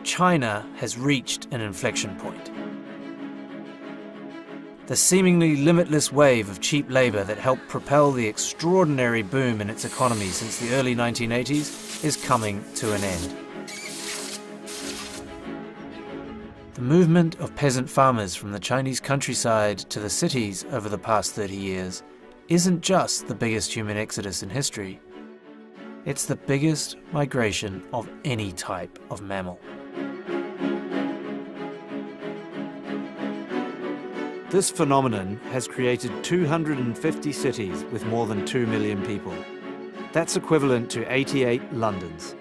China has reached an inflection point. The seemingly limitless wave of cheap labour that helped propel the extraordinary boom in its economy since the early 1980s is coming to an end. The movement of peasant farmers from the Chinese countryside to the cities over the past 30 years isn't just the biggest human exodus in history. It's the biggest migration of any type of mammal. This phenomenon has created 250 cities with more than 2 million people. That's equivalent to 88 Londons.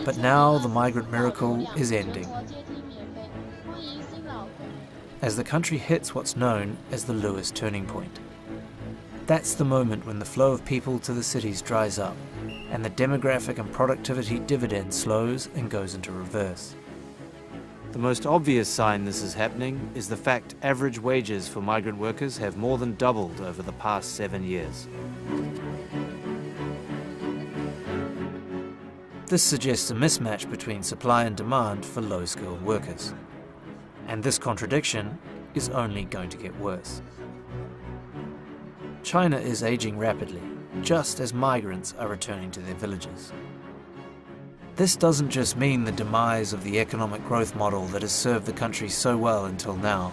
But now the migrant miracle is ending, as the country hits what's known as the Lewis turning point. That's the moment when the flow of people to the cities dries up, and the demographic and productivity dividend slows and goes into reverse. The most obvious sign this is happening is the fact average wages for migrant workers have more than doubled over the past 7 years. This suggests a mismatch between supply and demand for low-skilled workers. And this contradiction is only going to get worse. China is aging rapidly, just as migrants are returning to their villages. This doesn't just mean the demise of the economic growth model that has served the country so well until now.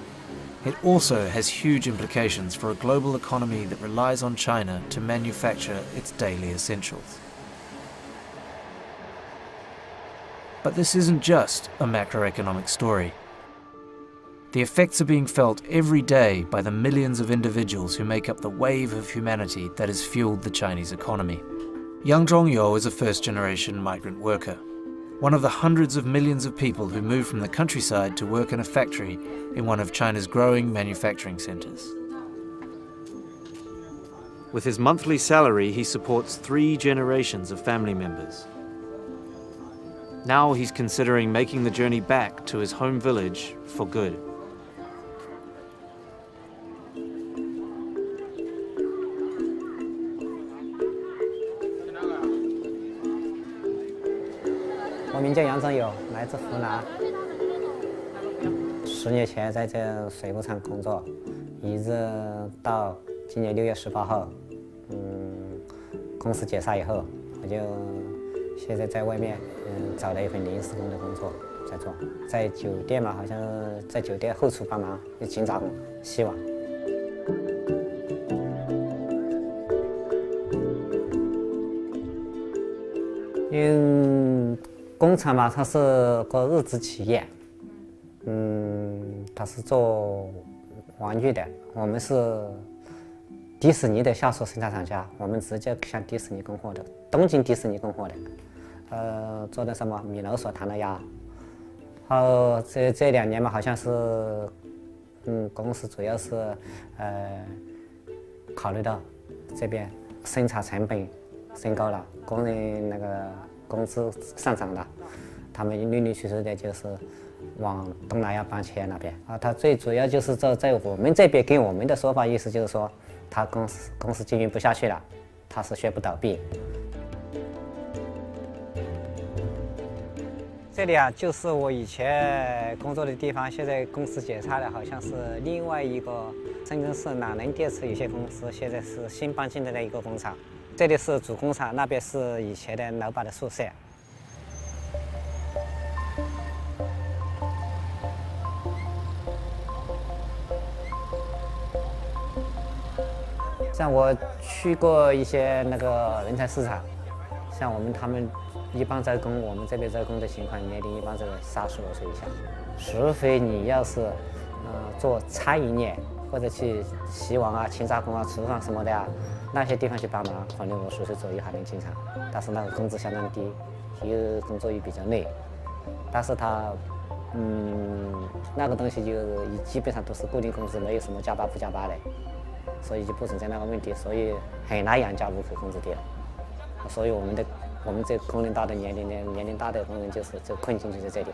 It also has huge implications for a global economy that relies on China to manufacture its daily essentials. But this isn't just a macroeconomic story. The effects are being felt every day by the millions of individuals who make up the wave of humanity that has fueled the Chinese economy. Yang Zhongyou is a first-generation migrant worker, one of the hundreds of millions of people who move from the countryside to work in a factory in one of China's growing manufacturing centers. With his monthly salary, he supports 3 generations of family members. Now he's considering making the journey back to his home village for good.我名叫杨正友，来自湖南。10年前在这水务厂工作，一直到今年6月18号，公司解散以后，我就现在在外面找了一份临时工的工作在做，在酒店嘛，好像在酒店后厨帮忙，勤杂工洗碗。工厂嘛，它是个日资企业，它是做玩具的。我们是迪士尼的下属生产厂家，我们直接向迪士尼供货的，东京迪士尼供货的。做的什么米老鼠、唐老鸭。这2年嘛，好像是，公司主要是考虑到这边生产成本升高了，工人那个工资上涨了，他们陆陆续续的就是往东南亚搬去那边啊。他最主要就是在我们这边跟我们的说法意思就是说，他公司经营不下去了，他是宣布倒闭。这里啊，就是我以前工作的地方，现在公司解散了，好像是另外一个深圳市朗能电池有限公司，现在是新搬进来的一个工厂。这里是主工厂，那边是以前的老板的宿舍。像我去过一些那个人才市场，像他们一般招工，我们这边招工的情况，年龄一般在35岁以下。除非你要是做餐饮业或者去洗碗啊、勤杂工啊、厨房什么的啊，那些地方去帮忙，可能我60岁左右还能进厂，但是那个工资相当低，工作也比较累。但是他那个东西就基本上都是固定工资，没有什么加班不加班的，所以就不存在那个问题，所以很难养家糊口，工资低了。所以我们这工龄大的年龄大的工人就困境就在这里。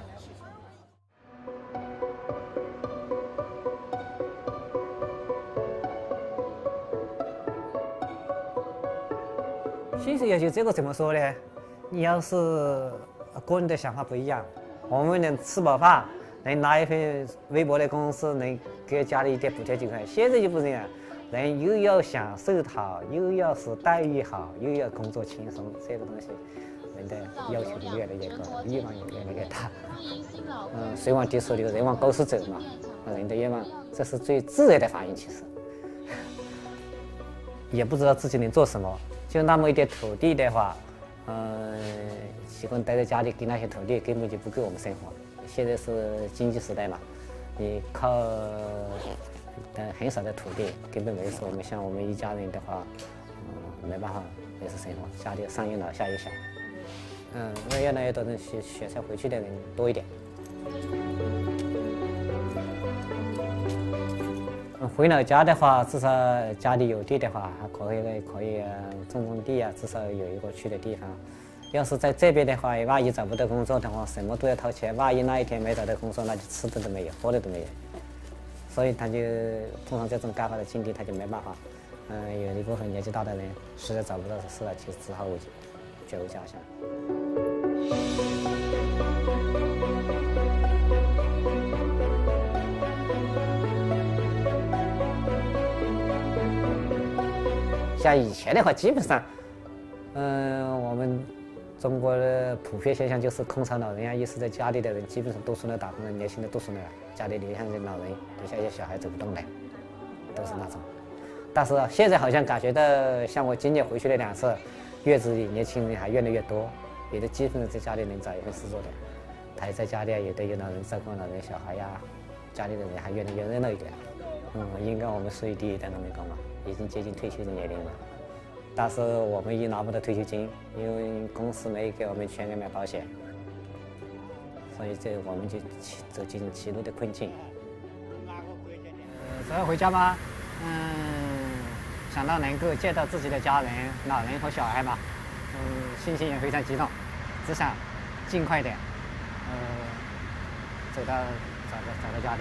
薪水要求这个怎么说呢？你要是个人的想法不一样。我们能吃饱饭，能拿一份微薄的工资，能给家里一点补贴就可以。现在就不这样，人又要享受好，又要是待遇好，又要工作轻松，这个东西，人的要求就越来越高，欲望也越来越大。水往低处流，人往高处走嘛。人的愿望，这是最自然的反应。其实，也不知道自己能做什么，就那么一点土地的话，喜欢待在家里，给那些土地根本就不够我们生活。现在是经济时代嘛，你靠很少的土地根本维持我们像我们一家人的话，没办法维持生活。家里上有老下有小，越来越多人选择回去的人多一点。回老家的话，至少家里有地的话，还可以种地啊，至少有一个去的地方。要是在这边的话，万一找不到工作的话，什么都要掏钱。万一那一天没找到工作，那就吃的都没有，喝的都没有。所以他就碰上这种尴尬的境地，他就没办法。有一部分年纪大的人实在找不到事了，就只好绝无家乡。像以前的话，基本上，我们中国的普遍现象就是空巢老人啊，一是在家里的人基本上都出来打工的，年轻的都出来了，家里留下些老人，留下一些小孩走不动的，都是那种。但是现在好像感觉到，像我今年回去了2次，月子里年轻人还越来越多，有的基本上在家里能找一份事做的，他也在家里有的有老人照顾老人小孩呀，家里的人还越来越热闹一点。应该我们属于第一代农民工嘛。已经接近退休的年龄了，但是我们也拿不到退休金，因为公司没给我们全额买保险，所以我们就走进歧路的困境。只要回家吗？想到能够见到自己的家人、老人和小孩嘛，心情也非常激动，只想尽快点，找到家里。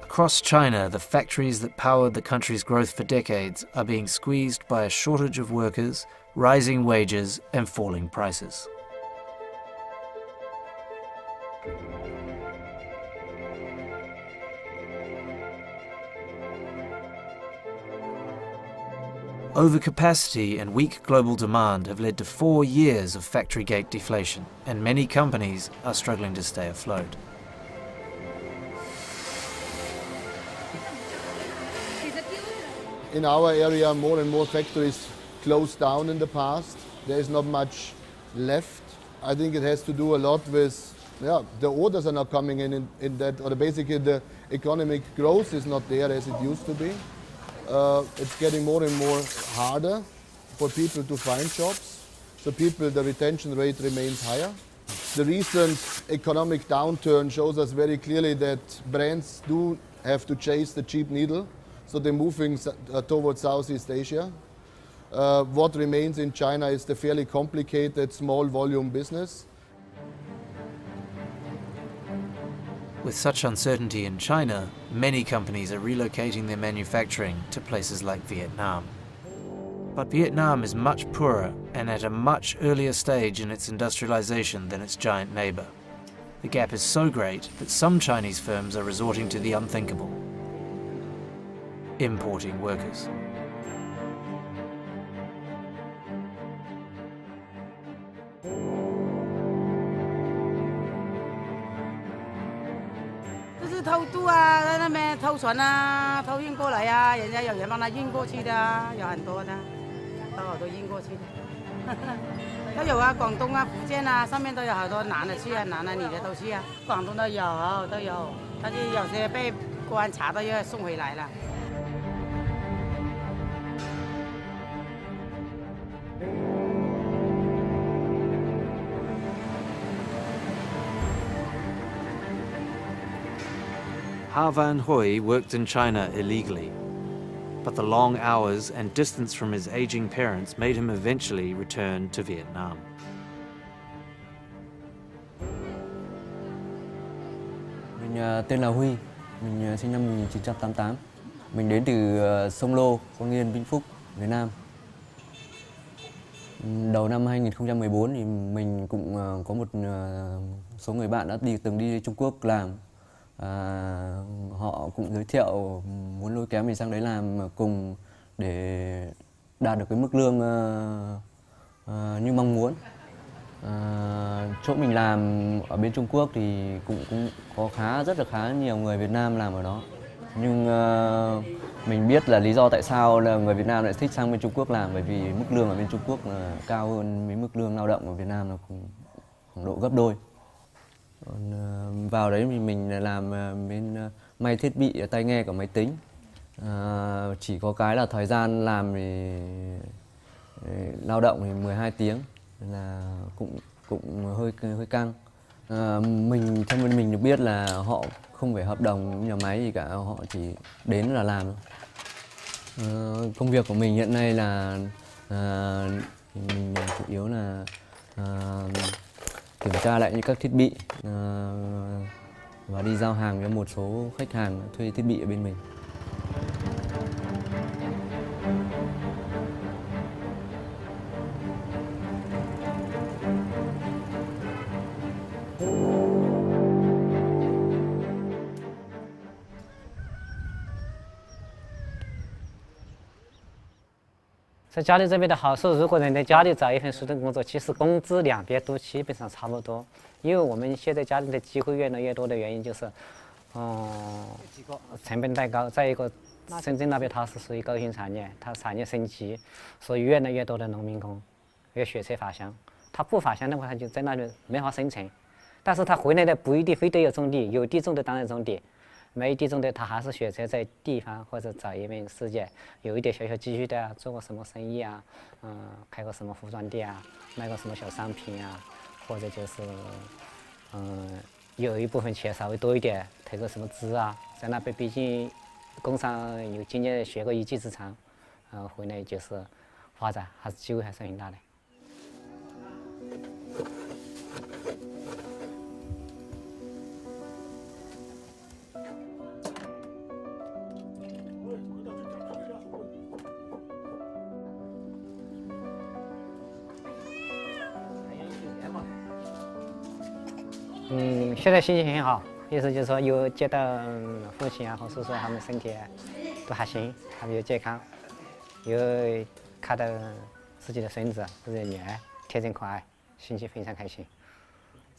Across China, the factories that powered the country's growth for decades are being squeezed by a shortage of workers, rising wages, and falling prices. Overcapacity and weak global demand have led to 4 years of factory gate deflation, and many companies are struggling to stay afloat. In our area, more and more factories closed down in the past. There is not much left. I think it has to do a lot with, the orders are not coming in that, or basically the economic growth is not there as it used to be. It's getting more and more harder for people to find jobs. So the retention rate remains higher. The recent economic downturn shows us very clearly that brands do have to chase the cheap needle. So they're moving towards Southeast Asia. What remains in China is the fairly complicated small volume business. With such uncertainty in China, many companies are relocating their manufacturing to places like Vietnam. But Vietnam is much poorer and at a much earlier stage in its industrialization than its giant neighbor. The gap is so great that some Chinese firms are resorting to the unthinkable: importing workers. Ha Van Hoi worked in China illegally. but the long hours and distance from his aging parents made him eventually return to Vietnam. Mình tên là Huy, mình sinh năm 1988. Mình đến từ Sông Lô, Quang Yên, Vĩnh Phúc, Việt Nam. Đầu năm 2014 thì mình cũng có một số người bạn đã từng đi Trung Quốc làm. Họ cũng giới thiệu muốn lôi kéo mình sang đấy làm cùng để đạt được cái mức lương như mong muốn. Chỗ mình làm ở bên Trung Quốc thì cũng có rất là khá nhiều người Việt Nam làm ở đó. Nhưng mình biết là lý do tại sao là người Việt Nam lại thích sang bên Trung Quốc làm, bởi vì mức lương ở bên Trung Quốc là cao hơn với mức lương lao động ở Việt Nam là khoảng độ gấp đôi. Còn vào đấy thì mình làm bên may thiết bị tai nghe của máy tính. Chỉ có cái là thời gian làm thì lao động thì 12 tiếng là cũng hơi căng. Theo mình được biết là họ không phải hợp đồng nhà máy gì cả, họ chỉ đến là làm. Công việc của mình hiện nay là mình chủ yếu là kiểm tra lại những các thiết bị và đi giao hàng cho một số khách hàng thuê thiết bị ở bên mình.在家里这边的好处，如果能在家里找一份熟练工作，其实工资两边都基本上差不多。因为我们现在家里的机会越来越多的原因就是，成本太高，再一个，深圳那边它是属于高新产业，它产业升级，所以越来越多的农民工要学车返乡。他不返乡的话，他就在那里没法生存。但是他回来的不一定非得要种地，有地种的当然种地。没地种的，他还是选择在地方或者找一份事业，有一点小小积蓄的啊，做个什么生意啊，开个什么服装店啊，卖个什么小商品啊，或者就是，有一部分钱稍微多一点，投个什么资啊，在那边毕竟工商有经验，学个一技之长，回来就是发展，还是机会还是很大的。现在心情很好，意思就是说有接到父亲啊和叔叔他们身体都还行，他们又健康，又看到自己的孙子、自己的女儿天真可爱，心情非常开心。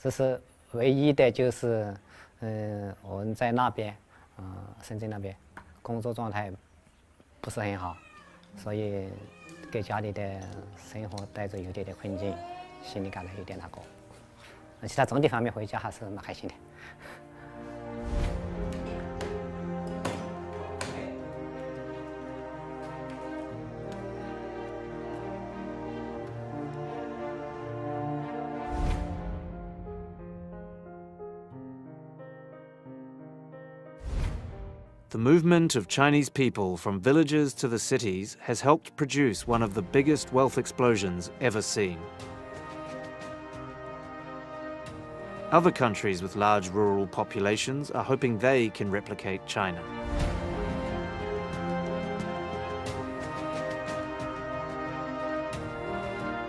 只是唯一的就是，我们在那边，深圳那边工作状态不是很好，所以给家里的生活带着有点困境，心里感到有点难过。其他总体方面回家还是蛮开心的。The movement of Chinese people from villages to the cities has helped produce one of the biggest wealth explosions ever seen. Other countries with large rural populations are hoping they can replicate China.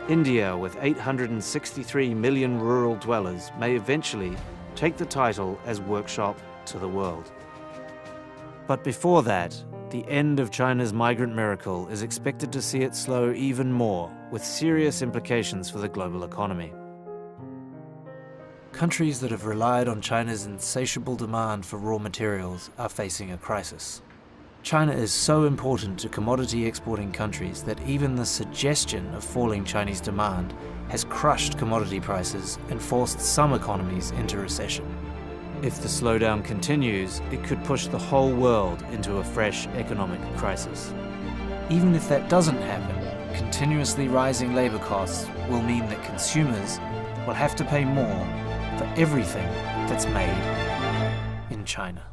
India, with 863 million rural dwellers, may eventually take the title as workshop to the world. But before that, the end of China's migrant miracle is expected to see it slow even more, with serious implications for the global economy. Countries that have relied on China's insatiable demand for raw materials are facing a crisis. China is so important to commodity exporting countries that even the suggestion of falling Chinese demand has crushed commodity prices and forced some economies into recession. If the slowdown continues, it could push the whole world into a fresh economic crisis. Even if that doesn't happen, continuously rising labor costs will mean that consumers will have to pay more for everything that's made in China.